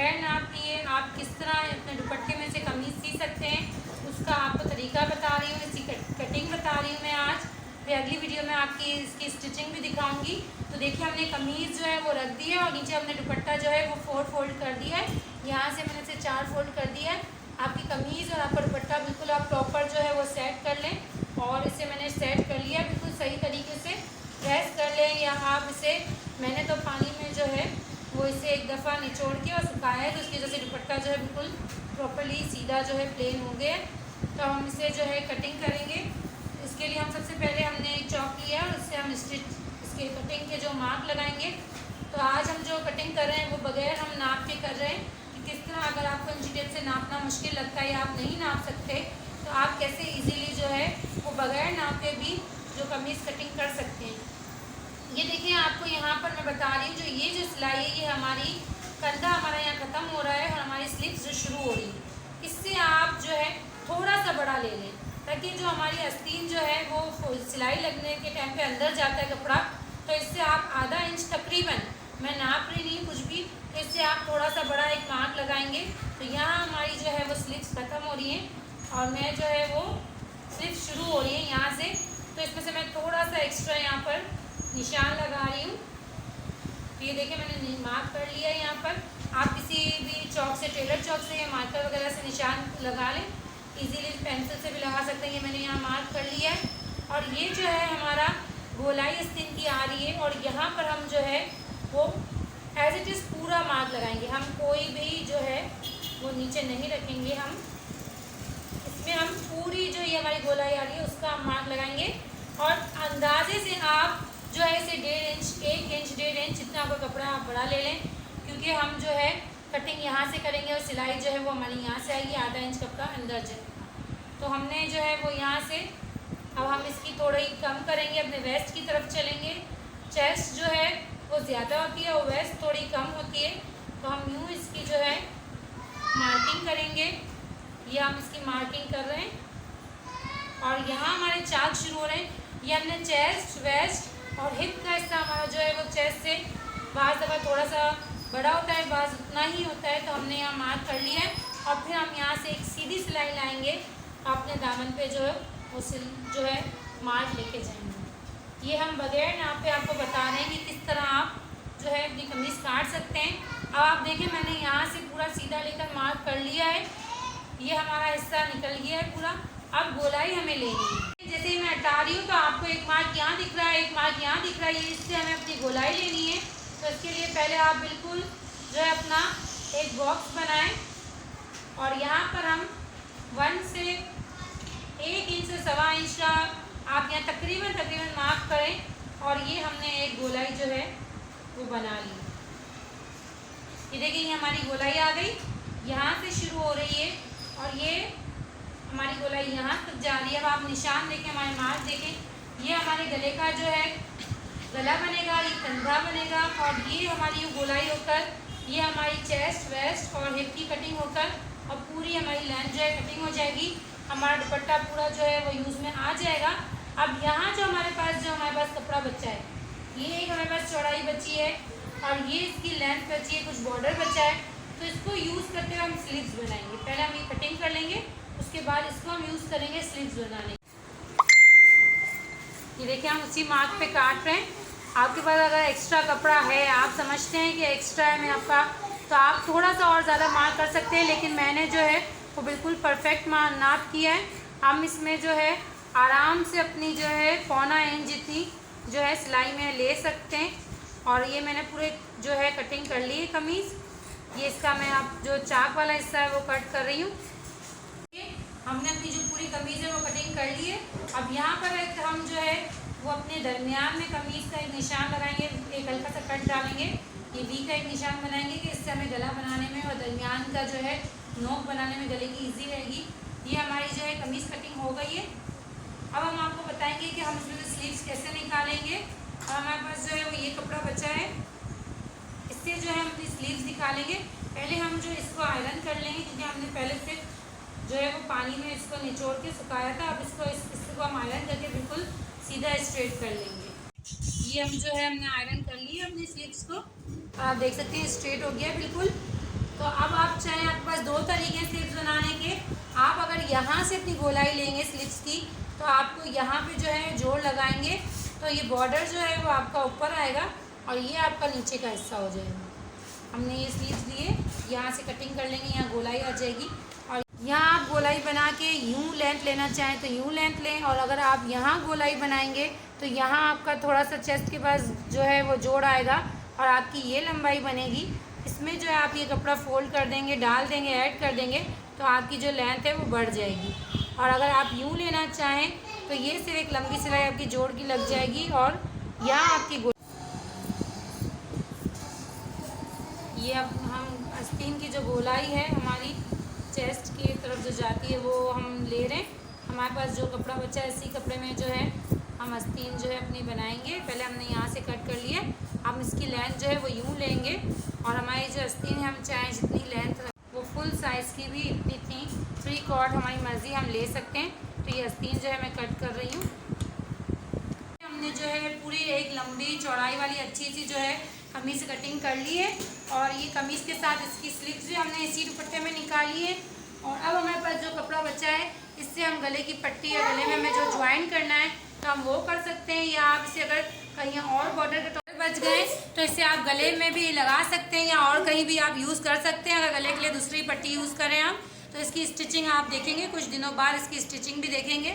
बगैर नाप लिए आप किस तरह अपने दुपट्टे में से कमीज़ सी सकते हैं, उसका आपको तरीका बता रही हूँ, इसकी कटिंग बता रही हूँ मैं आज। फिर अगली वीडियो में आपकी इसकी स्टिचिंग भी दिखाऊंगी। तो देखिए हमने कमीज़ जो है वो रख दी है और नीचे हमने दुपट्टा जो है वो 4 फोल्ड कर दिया है। यहाँ से मैंने इसे 4 फोल्ड कर दिया है। आपकी कमीज़ और आपका दुपट्टा बिल्कुल आप प्रॉपर जो है वो सेट कर लें और इसे मैंने सेट कर लिया बिल्कुल सही तरीके से। प्रेस कर लें या आप इसे, मैंने तो पानी में जो है वो इसे एक दफ़ा निचोड़ के और सुखाया है, तो उसकी वजह से दुपट्टा जो है बिल्कुल प्रॉपर्ली सीधा जो है प्लेन हो गया। तो हम इसे जो है कटिंग करेंगे। इसके लिए हम सबसे पहले हमने एक चॉक लिया और इससे हम इसके कटिंग के जो मार्क लगाएंगे। तो आज हम जो कटिंग कर रहे हैं वो बगैर हम नाप के कर रहे हैं कि किस तरह अगर आपको इंची टेप से नापना मुश्किल लगता है या आप नहीं नाप सकते तो आप कैसे ईजीली जो है वो बगैर नापे भी जो कमीज़ कटिंग कर सकते हैं। ये देखिए आपको यहाँ पर मैं बता रही हूँ, जो ये जो सिलाई है ये हमारी कंधा हमारा यहाँ ख़त्म हो रहा है और हमारी स्लीव्स जो शुरू हो रही है। इससे आप जो है थोड़ा सा बड़ा ले लें ताकि जो हमारी आस्तीन जो है वो सिलाई लगने के टाइम पे अंदर जाता है कपड़ा, तो इससे आप आधा इंच तकरीबन, मैं नाप रही नहीं कुछ भी, तो इससे आप थोड़ा सा बड़ा एक मार्क लगाएंगे। तो यहाँ हमारी जो है वो स्लीव्स ख़त्म हो रही हैं और मैं जो है वो स्लीव्स शुरू हो रही है यहाँ से, तो इसमें से मैं थोड़ा सा एक्स्ट्रा यहाँ पर निशान लगा रही हूँ। ये देखिए मैंने मार्क कर लिया है यहाँ पर। आप किसी भी चौक से, टेलर चौक से या मार्कर वगैरह से निशान लगा लें, इजीली पेंसिल से भी लगा सकते हैं। ये मैंने यहाँ मार्क कर लिया है और ये जो है हमारा गोलाई आस्तीन की आ रही है और यहाँ पर हम जो है वो एज इट इज़ पूरा मार्क लगाएंगे। हम कोई भी जो है वो नीचे नहीं रखेंगे, हम इसमें हम पूरी जो ये हमारी गोलाई आ रही है उसका हम मार्क लगाएंगे और अंदाजे से आप जो है इसे 1.5 इंच, 1 इंच, 1.5 इंच जितना आपका कपड़ा आप बड़ा ले लें, क्योंकि हम जो है कटिंग यहाँ से करेंगे और सिलाई जो है वो हमारी यहाँ से आएगी, आधा इंच कपड़ा अंदर जाएगा। तो हमने जो है वो यहाँ से अब हम इसकी थोड़ी कम करेंगे, अपने वेस्ट की तरफ चलेंगे। चेस्ट जो है वो ज़्यादा होती है और वेस्ट थोड़ी कम होती है, तो हम यूँ इसकी जो है मार्किंग करेंगे। ये हम इसकी मार्किंग कर रहे हैं और यहाँ हमारे चाक शुरू हो रहे हैं। ये हमने चेस्ट, वेस्ट और हिप का हिस्सा हमारा जो है वो चेस्ट से बाज़ दफ़ा थोड़ा सा बड़ा होता है, बाज़ उतना ही होता है, तो हमने यहाँ मार्क कर लिया है और फिर हम यहाँ से एक सीधी सिलाई लाएंगे, अपने दामन पे जो है वो जो है मार्क लेके जाएंगे। ये हम बगैर नाप पे आपको बता रहे हैं कि किस तरह आप जो है अपनी कमीज़ काट सकते हैं। अब आप देखें मैंने यहाँ से पूरा सीधा लेकर मार्क कर लिया है, ये हमारा हिस्सा निकल गया है पूरा। अब गोलाई हमें लेनी है, जैसे ही मैं हटा रही हूँ तो आपको एक मार्क यहाँ दिख रहा है, एक मार्क यहाँ दिख रहा है, ये इससे हमें अपनी गोलाई लेनी है। तो इसके लिए पहले आप बिल्कुल जो है अपना एक बॉक्स बनाएं और यहाँ पर हम 1 से 1 इंच से 1.25 इंच का आप यहाँ तकरीबन मार्क करें और ये हमने एक गोलाई जो है वो बना ली। ये देखिए ये हमारी गोलाई आ गई, यहाँ से शुरू हो रही है और ये हमारी गोलाई यहाँ तक जा रही है। अब आप निशान देखें, हमारे मार्क देखें, ये हमारे गले का जो है गला बनेगा, ये कंधा बनेगा और ये हमारी गोलाई होकर ये हमारी चेस्ट, वेस्ट और हिप की कटिंग होकर और पूरी हमारी लेंथ जो है कटिंग हो जाएगी। हमारा दुपट्टा पूरा जो है वो यूज़ में आ जाएगा। अब यहाँ जो हमारे पास कपड़ा बचा है, ये एक हमारे पास चौड़ाई बची है और ये इसकी लेंथ बची है, कुछ बॉर्डर बचा है, तो इसको यूज़ करते हुए हम स्लीव्स बनाएंगे। पहले हम ये कटिंग कर लेंगे, उसके बाद इसको हम यूज़ करेंगे स्लीव्स बनाने। ये देखिए हम उसी मार्क पे काट रहे हैं। आपके पास अगर एक्स्ट्रा कपड़ा है, आप समझते हैं कि एक्स्ट्रा है मैं आपका, तो आप थोड़ा सा और ज़्यादा मार्क कर सकते हैं, लेकिन मैंने जो है वो बिल्कुल परफेक्ट नाप किया है। हम इसमें जो है आराम से अपनी जो है 1.25 इंच जितनी जो है सिलाई में ले सकते हैं। और ये मैंने पूरे जो है कटिंग कर ली है कमीज़। ये इसका मैं आप जो चाक वाला हिस्सा है वो कट कर रही हूँ। हमने अपनी जो पूरी कमीज़ है वो कटिंग कर ली है। अब यहाँ पर एक हम जो है वो अपने दरमियान में कमीज़ का एक निशान लगाएंगे, एक हल्का सा कट डालेंगे, ये वी का एक निशान बनाएंगे कि इससे हमें गला बनाने में और दरमियान का जो है नोक बनाने में गले की ईजी रहेगी। ये हमारी जो है कमीज़ कटिंग हो गई है। अब हम आपको बताएंगे कि हम इसमें से स्लीव्स कैसे निकालेंगे। और हमारे पास जो है वो ये कपड़ा बचा है, इससे जो है हम अपनी स्लीव्स निकालेंगे। पहले हम जो इसको आयरन कर लेंगे, क्योंकि हमने पहले से जो है वो पानी में इसको निचोड़ के सुखाया था। अब इसको हम आयरन करके बिल्कुल सीधा स्ट्रेट कर लेंगे। ये हम जो है हमने आयरन कर ली है अपनी स्लीव्स को, आप देख सकते हैं स्ट्रेट हो गया बिल्कुल। तो अब आप चाहें, आपके पास दो तरीके हैं स्लीव्स बनाने के। आप अगर यहाँ से अपनी गोलाई लेंगे स्लीव्स की, तो आपको यहाँ पे जो है जोड़ लगाएंगे, तो ये बॉर्डर जो है वो आपका ऊपर आएगा और ये आपका नीचे का हिस्सा हो जाएगा। हमने ये स्लीव्स लिए, यहाँ से कटिंग कर लेंगे, यहाँ गोलाई आ जाएगी। और यहाँ आप गोलाई बना के यूँ लेंथ लेना चाहें तो यूँ लेंथ लें, और अगर आप यहाँ गोलाई बनाएंगे तो यहाँ आपका थोड़ा सा चेस्ट के पास जो है वो जोड़ आएगा और आपकी ये लंबाई बनेगी। इसमें जो है आप ये कपड़ा फोल्ड कर देंगे, डाल देंगे, ऐड कर देंगे, तो आपकी जो लेंथ है वो बढ़ जाएगी। और अगर आप यूँ लेना चाहें तो ये सिर्फ एक लंबी सिलाई आपकी जोड़ की लग जाएगी और यहाँ आपकी ये अब हम आस्तीन की जो गोलाई है हमारी चेस्ट की तरफ जो जाती है वो हम ले रहे हैं। हमारे पास जो कपड़ा बचा है इसी कपड़े में जो है हम आस्तीन जो है अपनी बनाएंगे। पहले हमने यहाँ से कट कर लिया, हम इसकी लेंथ जो है वो यूँ लेंगे और हमारी जो आस्तीन है हम चाहें जितनी लेंथ वो फुल साइज़ की भी इतनी फ्री कॉर्ड हमारी मर्ज़ी हम ले सकते हैं। तो ये आस्तीन जो है मैं कट कर रही हूँ। हमने जो है पूरी एक लंबी चौड़ाई वाली अच्छी सी जो है कमीज़ कटिंग कर ली है और ये कमीज़ के साथ इसकी स्लीव्स भी हमने इसी दुपट्टे में निकाली है। और अब हमारे पास जो कपड़ा बचा है इससे हम गले की पट्टी या गले में हमें जो ज्वाइन करना है तो हम वो कर सकते हैं, या आप इसे अगर कहीं और बॉर्डर के टॉप बच गए तो इसे आप गले में भी लगा सकते हैं या और कहीं भी आप यूज़ कर सकते हैं। अगर गले के लिए दूसरी पट्टी यूज़ करें आप तो इसकी स्टिचिंग आप देखेंगे, कुछ दिनों बाद इसकी स्टिचिंग भी देखेंगे।